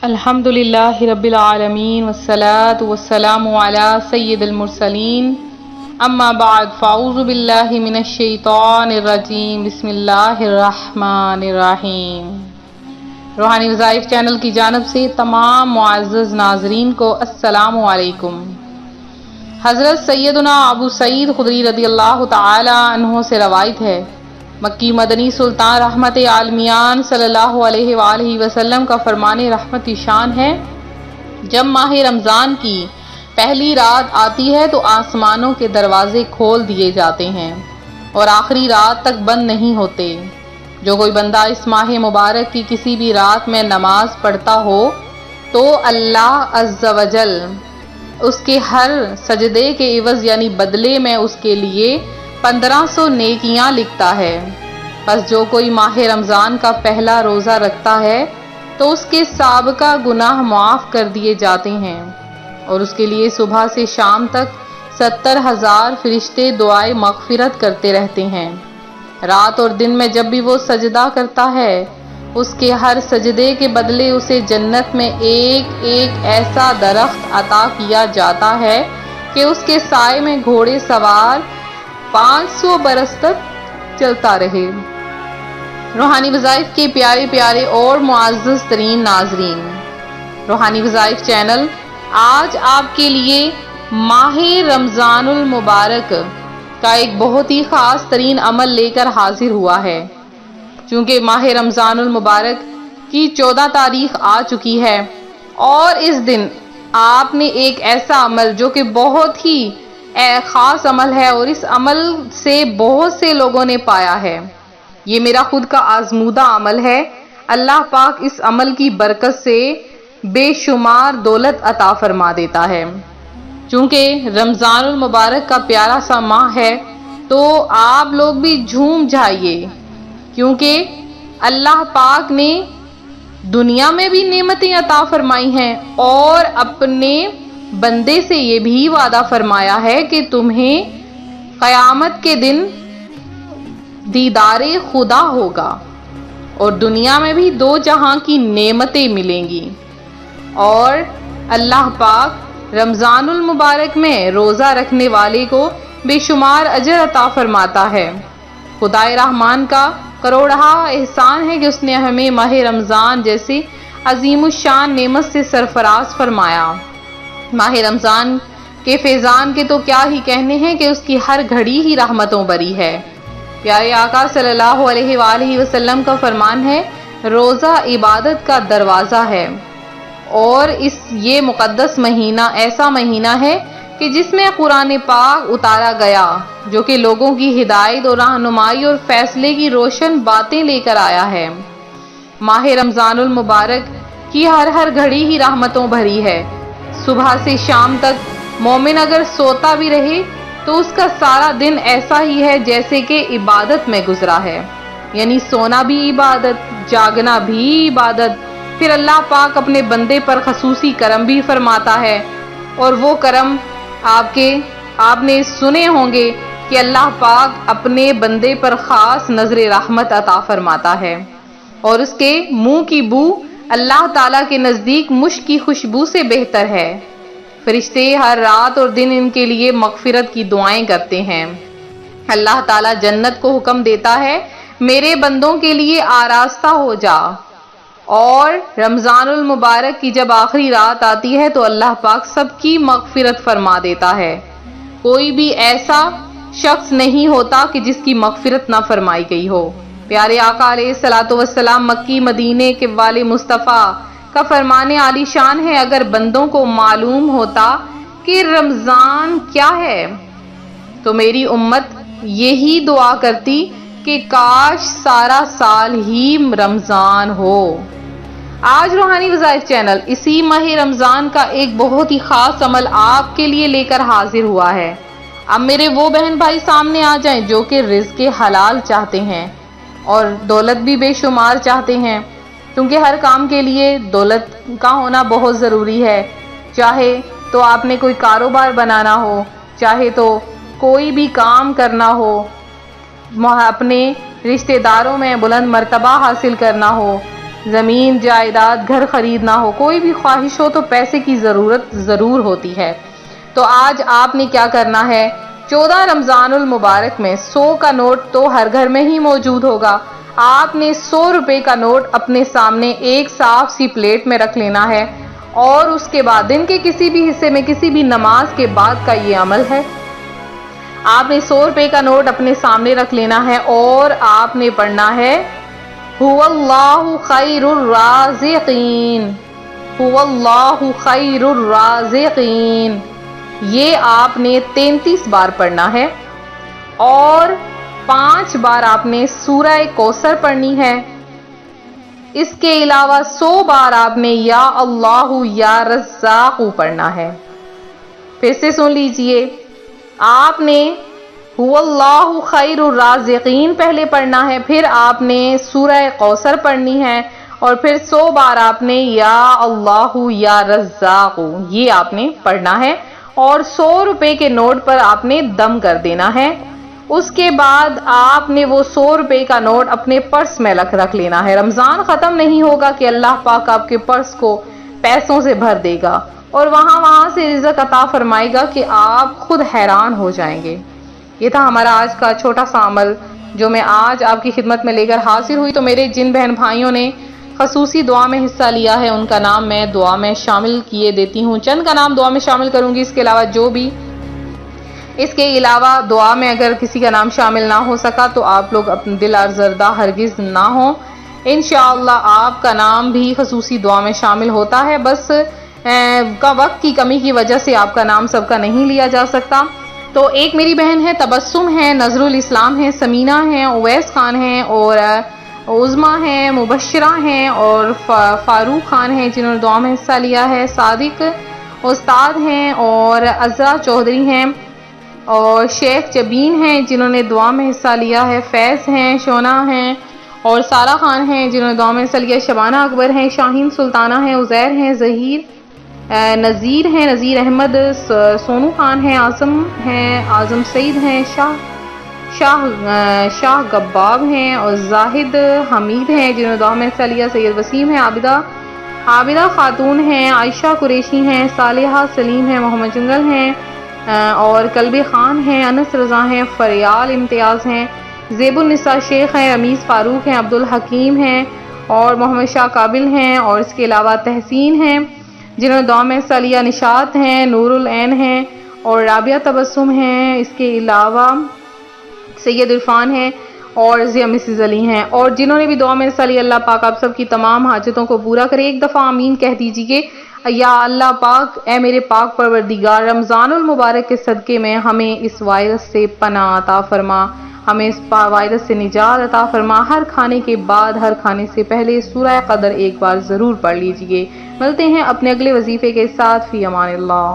الحمدللہ رب العالمین والصلاة والسلام علی سید المرسلین اما بعد فاعوذ باللہ من الشیطان الرجیم بسم اللہ الرحمن الرحیم۔ روحانی وظائف چینل کی جانب سے تمام معزز ناظرین کو السلام علیکم۔ حضرت سیدنا ابو سعید خدری رضی اللہ تعالی عنہ سے روایت ہے، مکی مدنی سلطان رحمت عالمیان صلی اللہ علیہ وآلہ وسلم کا فرمان رحمت شان ہے، جب ماہ رمضان کی پہلی رات آتی ہے تو آسمانوں کے دروازے کھول دیے جاتے ہیں اور آخری رات تک بند نہیں ہوتے۔ جو کوئی بندہ اس ماہ مبارک کی کسی بھی رات میں نماز پڑھتا ہو تو اللہ عز و جل اس کے ہر سجدے کے عوض یعنی بدلے میں اس کے لیے 1500 نیکیاں لکھتا ہے۔ بس جو کوئی ماہ رمضان کا پہلا روزہ رکھتا ہے تو اس کے سابقہ گناہ معاف کر دیے جاتے ہیں اور اس کے لیے صبح سے شام تک 70,000 فرشتے دعائے مغفرت کرتے رہتے ہیں۔ رات اور دن میں جب بھی وہ سجدہ کرتا ہے اس کے ہر سجدے کے بدلے اسے جنت میں ایک ایک ایسا درخت عطا کیا جاتا ہے کہ اس کے سائے میں گھوڑے سوار 500 برس تک چلتا رہے۔ روحانی وظائف کے پیارے پیارے اور معزز ترین ناظرین، روحانی وظائف چینل آج آپ کے لیے ماہ رمضان المبارک کا ایک بہت ہی خاص ترین عمل لے کر حاضر ہوا ہے۔ چونکہ ماہ رمضان المبارک کی 14 تاریخ آ چکی ہے اور اس دن آپ نے ایک ایسا عمل جو کہ بہت ہی خاص عمل ہے اور اس عمل سے بہت سے لوگوں نے پایا ہے۔ یہ میرا خود کا آزمودہ عمل ہے۔ اللہ پاک اس عمل کی برکت سے بے شمار دولت عطا فرما دیتا ہے۔ چونکہ رمضان المبارک کا پیارا سا ماہ ہے تو آپ لوگ بھی جھوم جائیے، کیونکہ اللہ پاک نے دنیا میں بھی نعمتیں عطا فرمائی ہیں اور اپنے بندے سے یہ بھی وعدہ فرمایا ہے کہ تمہیں قیامت کے دن دیدار خدا ہوگا اور دنیا میں بھی 2 جہاں کی نعمتیں ملیں گی۔ اور اللہ پاک رمضان المبارک میں روزہ رکھنے والے کو بے شمار اجر عطا فرماتا ہے۔ خدائے رحمان کا کروڑہا احسان ہے کہ اس نے ہمیں ماہ رمضان جیسے عظیم الشان نعمت سے سرفراز فرمایا۔ ماہ رمضان کے فیضان کے تو کیا ہی کہنے ہیں کہ اس کی ہر گھڑی ہی رحمتوں بری ہے۔ پیارے آقا صلی اللہ علیہ وآلہ وسلم کا فرمان ہے، روزہ عبادت کا دروازہ ہے اور یہ مقدس مہینہ ایسا مہینہ ہے کہ جس میں قرآن پاک اتارا گیا جو کہ لوگوں کی ہدایت اور رہنمائی اور فیصلے کی روشن باتیں لے کر آیا ہے۔ ماہ رمضان المبارک کی ہر گھڑی ہی رحمتوں بھری ہے۔ صبح سے شام تک مومن اگر سوتا بھی رہے تو اس کا سارا دن ایسا ہی ہے جیسے کہ عبادت میں گزرا ہے، یعنی سونا بھی عبادت، جاگنا بھی عبادت۔ پھر اللہ پاک اپنے بندے پر خصوصی کرم بھی فرماتا ہے اور وہ کرم آپ نے سنے ہوں گے کہ اللہ پاک اپنے بندے پر خاص نظر رحمت عطا فرماتا ہے اور اس کے منہ کی بو اللہ تعالیٰ کے نزدیک مشک کی خوشبو سے بہتر ہے۔ فرشتے ہر رات اور دن ان کے لیے مغفرت کی دعائیں کرتے ہیں۔ اللہ تعالیٰ جنت کو حکم دیتا ہے، میرے بندوں کے لیے آراستہ ہو جا۔ اور رمضان المبارک کی جب آخری رات آتی ہے تو اللہ پاک سب کی مغفرت فرما دیتا ہے۔ کوئی بھی ایسا شخص نہیں ہوتا کہ جس کی مغفرت نہ فرمائی گئی ہو۔ پیارے آقا علیہ الصلوۃ والسلام مکی مدینے کے والے مصطفیٰ کا فرمان عالی شان ہے، اگر بندوں کو معلوم ہوتا کہ رمضان کیا ہے تو میری امت یہی دعا کرتی کہ کاش سارا سال ہی رمضان ہو۔ آج روحانی وظائف چینل اسی ماہ رمضان کا ایک بہت ہی خاص عمل آپ کے لیے لے کر حاضر ہوا ہے۔ اب میرے وہ بہن بھائی سامنے آ جائیں جو کہ رزق حلال چاہتے ہیں اور دولت بھی بے شمار چاہتے ہیں، کیونکہ ہر کام کے لیے دولت کا ہونا بہت ضروری ہے۔ چاہے تو آپ نے کوئی کاروبار بنانا ہو، چاہے تو کوئی بھی کام کرنا ہو، اپنے رشتہ داروں میں بلند مرتبہ حاصل کرنا ہو، زمین جائیداد گھر خریدنا ہو، کوئی بھی خواہش ہو تو پیسے کی ضرورت ضرور ہوتی ہے۔ تو آج آپ نے کیا کرنا ہے، 14 رمضان المبارک میں 100 کا نوٹ تو ہر گھر میں ہی موجود ہوگا۔ آپ نے 100 روپے کا نوٹ اپنے سامنے ایک صاف سی پلیٹ میں رکھ لینا ہے، اور اس کے بعد دن کے کسی بھی حصے میں کسی بھی نماز کے بعد کا یہ عمل ہے۔ آپ نے 100 روپے کا نوٹ اپنے سامنے رکھ لینا ہے اور آپ نے پڑھنا ہے هو اللہ خیر الرازقین، هو اللہ خیر الرازقین۔ یہ آپ نے 33 بار پڑھنا ہے، اور 5 بار آپ نے سورہ کوثر پڑھنی ہے۔ اس کے علاوہ 100 بار آپ نے یا اللہ یا رزاق پڑھنا ہے۔ پھر سے سن لیجئے، آپ نے هو اللہ خیر الرازقین پہلے پڑھنا ہے، پھر آپ نے سورہ کوثر پڑھنی ہے، اور پھر 100 بار آپ نے یا اللہ یا رزاق یہ آپ نے پڑھنا ہے، اور 100 روپے کے نوٹ پر آپ نے دم کر دینا ہے۔ اس کے بعد آپ نے وہ 100 روپے کا نوٹ اپنے پرس میں رکھ لینا ہے۔ رمضان ختم نہیں ہوگا کہ اللہ پاک آپ کے پرس کو پیسوں سے بھر دے گا، اور وہاں سے رزق عطا فرمائے گا کہ آپ خود حیران ہو جائیں گے۔ یہ تھا ہمارا آج کا چھوٹا سا عمل جو میں آج آپ کی خدمت میں لے کر حاضر ہوئی۔ تو میرے جن بہن بھائیوں نے خصوصی دعا میں حصہ لیا ہے ان کا نام میں دعا میں شامل کیے دیتی ہوں، چند کا نام دعا میں شامل کروں گی، اس کے علاوہ دعا میں اگر کسی کا نام شامل نہ ہو سکا تو آپ لوگ اپنے دل ارزردہ ہرگز نہ ہوں، انشاءاللہ آپ کا نام بھی خصوصی دعا میں شامل ہوتا ہے، بس وقت کی کمی کی وجہ سے آپ کا نام سب کا نہیں لیا جا سکتا۔ تو ایک میری بہن ہے تبسم ہے، نظر الاسلام ہے، سمینہ ہے، اویس خان ہے، اور عظما ہے، مبشرہ ہیں، اور فاروق خان ہیں جنہوں نے دعا میں حصہ لیا ہے، صادق استاد ہیں، اور عزرا چودھری ہیں، اور شیخ جبین ہیں جنہوں نے دعا میں حصہ لیا ہے، فیض ہیں، شونا ہیں، اور سارا خان ہیں جنہوں نے دعا میں حصہ لیا، شبانہ اکبر ہیں، شاہین سلطانہ ہیں، عزیر ہیں، ظہیر نذیر ہیں، نذیر احمد، سونو خان ہیں، اعظم سعید ہیں، شاہ گباب ہیں، اور زاہد حمید ہیں جنہوں نے دعا میں حصہ لیا، سید وسیم ہیں، عابدہ خاتون ہیں، عائشہ قریشی ہیں، صالحہ سلیم ہیں، محمد جنگل ہیں، اور قلبی خان ہیں، انس رضا ہیں، فریال امتیاز ہیں، زیب النساء شیخ ہیں، رمیز فاروق ہیں، عبدالحکیم ہیں، اور محمد شاہ قابل ہیں، اور اس کے علاوہ تحسین ہیں جنہوں نے دعا میں حصہ لیا، نشاط ہیں، نور العین ہیں، اور رابعہ تبسم ہیں، اس کے علاوہ سید عرفان ہیں، اور ضیا مسز علی ہیں، اور جنہوں نے بھی دعا میں حصہ لیا، اللہ پاک آپ سب کی تمام حاجتوں کو پورا کرے۔ ایک دفعہ آمین کہہ دیجئے۔ یا اللہ پاک، اے میرے پاک پروردگار، رمضان المبارک کے صدقے میں ہمیں اس وائرس سے پناہ عطا فرما، ہمیں اس وائرس سے نجات عطا فرما۔ ہر کھانے کے بعد، ہر کھانے سے پہلے سورہ قدر ایک بار ضرور پڑھ لیجئے۔ ملتے ہیں اپنے اگلے وظیفے کے ساتھ، فی امان اللہ۔